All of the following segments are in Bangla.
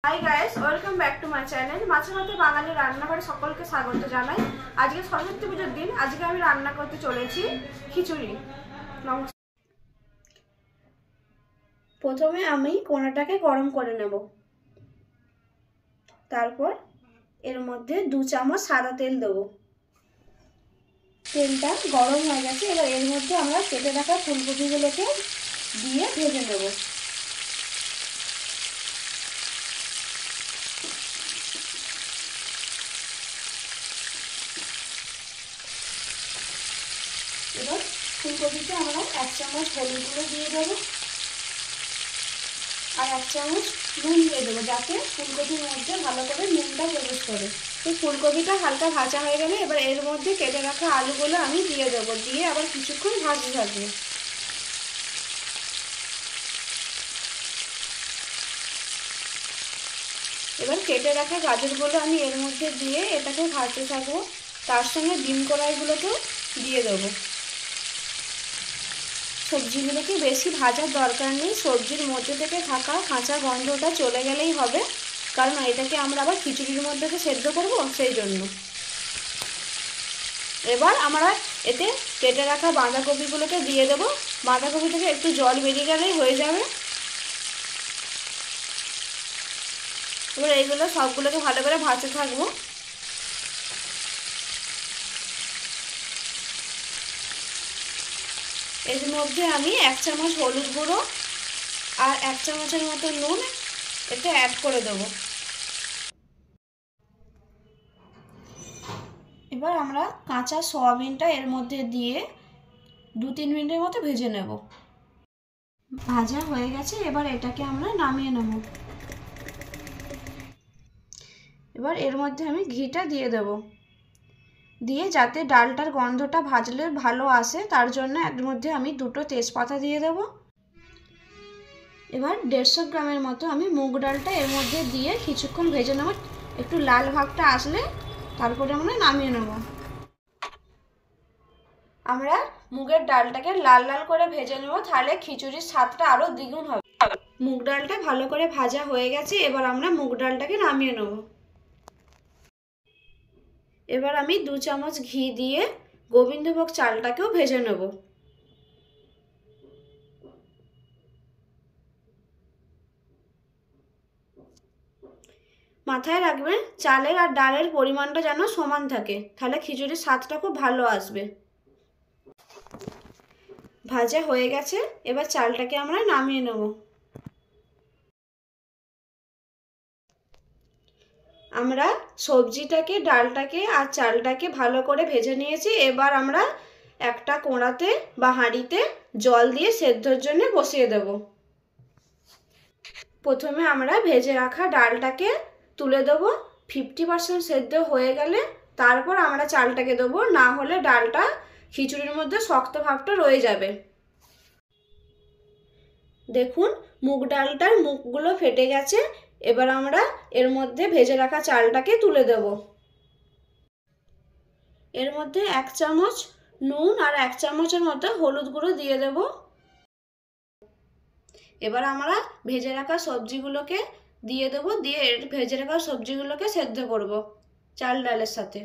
Hi guys, welcome back to my channel. মাছের মধ্যে বাঙালি রান্নাঘরে সকলকে স্বাগত জানাই। আজকে সরস্বতী পুজোর দিন। আজকে আমি রান্না করতে চলেছি খিচুড়ি। নমস্কার। প্রথমে আমি কোনাটাকে গরম করে নেব। তারপর এর মধ্যে 2 চামচ সাদা তেল দেবো। তেলটা গরম হয়ে গেছে। এবার এর মধ্যে আমরা কেটে রাখা ফুলকপিগুলোকে দিয়ে ভেজে নেব। এবার ফুলকপিতে আমরা 1 চামচ হলুদ গুঁড়ো দিয়ে দেবো আর 1 চামচ নুন দিয়ে দেবো, যাতে ফুলকপির মধ্যে ভালো করে নুনটা প্রবেশ করে। তো ফুলকপিটা হালকা ভাজা হয়ে গেলে এবার এর মধ্যে কেটে রাখা আলুগুলো আমি দিয়ে দেবো। দিয়ে আবার কিছুক্ষণ ভাজতে থাকবো। এবার কেটে রাখা গাজরগুলো আমি এর মধ্যে দিয়ে এটাকে ভাজতে থাকবো। তার সঙ্গে ডিম কড়াইগুলোকেও দিয়ে দেবো। সবজিগুলোকে বেশি ভাজার দরকার নেই, সবজির মধ্যে থেকে থাকা কাঁচা গন্ধটা চলে গেলেই হবে, কারণ এটাকে আমরা আবার খিচুড়ির মধ্যে সেদ্ধ করব, সেই জন্য। এবার আমরা এতে কেটে রাখা বাঁধাকপিগুলোকে দিয়ে দেব। বাঁধাকপি থেকে একটু জল বেরিয়ে গেলেই হয়ে যাবে। এবার এইগুলো সবগুলোকে ভালো করে ভাজতে থাকবো। এর মধ্যে আমি 1 চামচ হলুদ গুঁড়ো আর 1 চামচের মতো নুন এতে অ্যাড করে দেবো। এবার আমরা কাঁচা সয়াবিনটা এর মধ্যে দিয়ে 2-3 মিনিটের মতো ভেজে নেব। ভাজা হয়ে গেছে। এবার এটাকে আমরা নামিয়ে নেব। এবার এর মধ্যে আমি ঘিটা দিয়ে দেব। দিয়ে যাতে ডালটার গন্ধটা ভাজলে ভালো আসে, তার জন্য এর মধ্যে আমি 2টো তেজপাতা দিয়ে দেব। এবার 150 গ্রামের মতো আমি মুগ ডালটা এর মধ্যে দিয়ে কিছুক্ষণ ভেজে নেব। একটু লাল ভাবটা আসলে তারপরে আমরা নামিয়ে নেব। আমরা মুগের ডালটাকে লাল লাল করে ভেজে নেব, তাহলে খিচুড়ির স্বাদটা আরো দ্বিগুণ হবে। মুগ ডালটা ভালো করে ভাজা হয়ে গেছে। এবার আমরা মুগ ডালটাকে নামিয়ে নেব। এবার আমি 2 চামচ ঘি দিয়ে গোবিন্দভোগ চালটাকেও ভেজে নেব। মাথায় রাখবেন, চালের আর ডালের পরিমাণটা যেন সমান থাকে, তাহলে খিচুড়ির স্বাদটা খুব ভালো আসবে। ভাজা হয়ে গেছে। এবার চালটাকে আমরা নামিয়ে নেব। আমরা সবজিটাকে, ডালটাকে আর চালটাকে ভালো করে ভেজে নিয়েছি। এবার আমরা একটা কোড়াতে বা হাঁড়িতে জল দিয়ে সেদ্ধর জন্য বসিয়ে দেব। প্রথমে আমরা ভেজে রাখা ডালটাকে তুলে দেব। 50% সেদ্ধ হয়ে গেলে তারপর আমরা চালটাকে দেবো, না হলে ডালটা খিচুড়ির মধ্যে শক্ত ভাবটা রয়ে যাবে। দেখুন, মুগ ডালটার মুখগুলো ফেটে গেছে। এবার আমরা এর মধ্যে ভেজে রাখা চালটাকে তুলে দেব। এর মধ্যে 1 চামচ নুন আর 1 চামচের মতো হলুদ গুঁড়ো দিয়ে দেব। এবার আমরা ভেজে রাখা সবজিগুলোকে দিয়ে দেব। দিয়ে ভেজে রাখা সবজিগুলোকে সেদ্ধ করব চাল ডালের সাথে।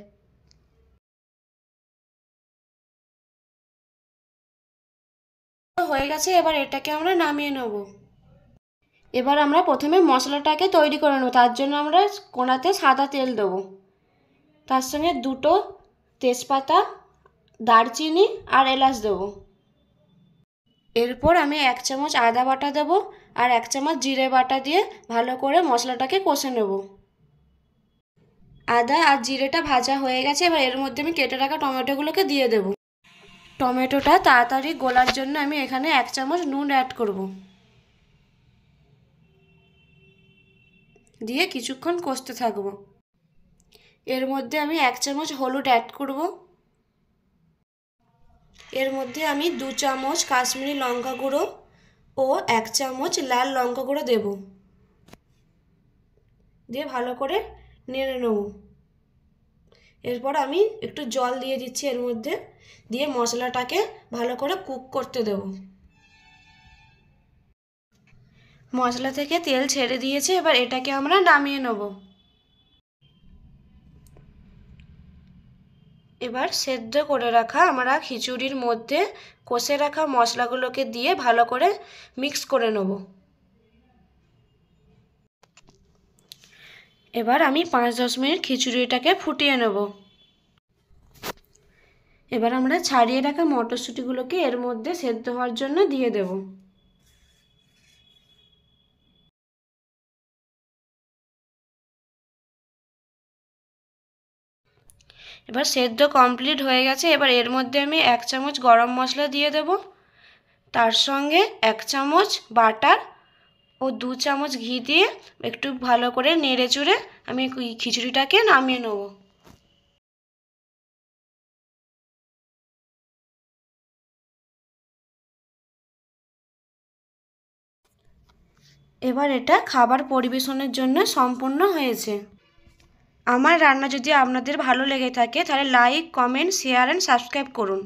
হয়ে গেছে। এবার এটাকে আমরা নামিয়ে নেব। এবার আমরা প্রথমে মশলাটাকে তৈরি করে নেব। তার জন্য আমরা কোনাতে সাদা তেল দেবো। তার সঙ্গে 2টো তেজপাতা, দারচিনি আর এলাচ দেবো। এরপর আমি 1 চামচ আদা বাটা দেবো আর 1 চামচ জিরে বাটা দিয়ে ভালো করে মশলাটাকে কষে নেব। আদা আর জিরেটা ভাজা হয়ে গেছে। এবার এর মধ্যে আমি কেটে রাখা টমেটোগুলোকে দিয়ে দেব। টমেটোটা তাড়াতাড়ি গলার জন্য আমি এখানে 1 চামচ নুন অ্যাড করব। দিয়ে কিছুক্ষণ কষতে থাকবো। এর মধ্যে আমি 1 চামচ হলুদ অ্যাড করব। এর মধ্যে আমি 2 চামচ কাশ্মীরি লঙ্কা গুঁড়ো ও 1 চামচ লাল লঙ্কা গুঁড়ো দেব। দিয়ে ভালো করে নেড়ে নেব। এরপর আমি একটু জল দিয়ে দিচ্ছি এর মধ্যে। দিয়ে মশলাটাকে ভালো করে কুক করতে দেব। মশলা থেকে তেল ছেড়ে দিয়েছে, এবার এটাকে আমরা নামিয়ে নেব। এবার সেদ্ধ করে রাখা আমরা খিচুড়ির মধ্যে কষে রাখা মশলাগুলোকে দিয়ে ভালো করে মিক্স করে নেব। এবার আমি 5-10 মিনিট খিচুড়িটাকে ফুটিয়ে নেব। এবার আমরা ছাড়িয়ে রাখা মটরশুঁটিগুলোকে এর মধ্যে সেদ্ধ হওয়ার জন্য দিয়ে দেব। এবার সেদ্ধ কমপ্লিট হয়ে গেছে। এবার এর মধ্যে আমি 1 চামচ গরম মশলা দিয়ে দেব, তার সঙ্গে 1 চামচ বাটার ও 2 চামচ ঘি দিয়ে একটু ভালো করে নেড়ে চুড়ে আমি খিচুড়িটাকে নামিয়ে নেব। এবার এটা খাবার পরিবেশনের জন্য সম্পূর্ণ হয়েছে। আমার রান্না যদি আপনাদের ভালো লেগে থাকে তাহলে like, comment, share and subscribe করুন।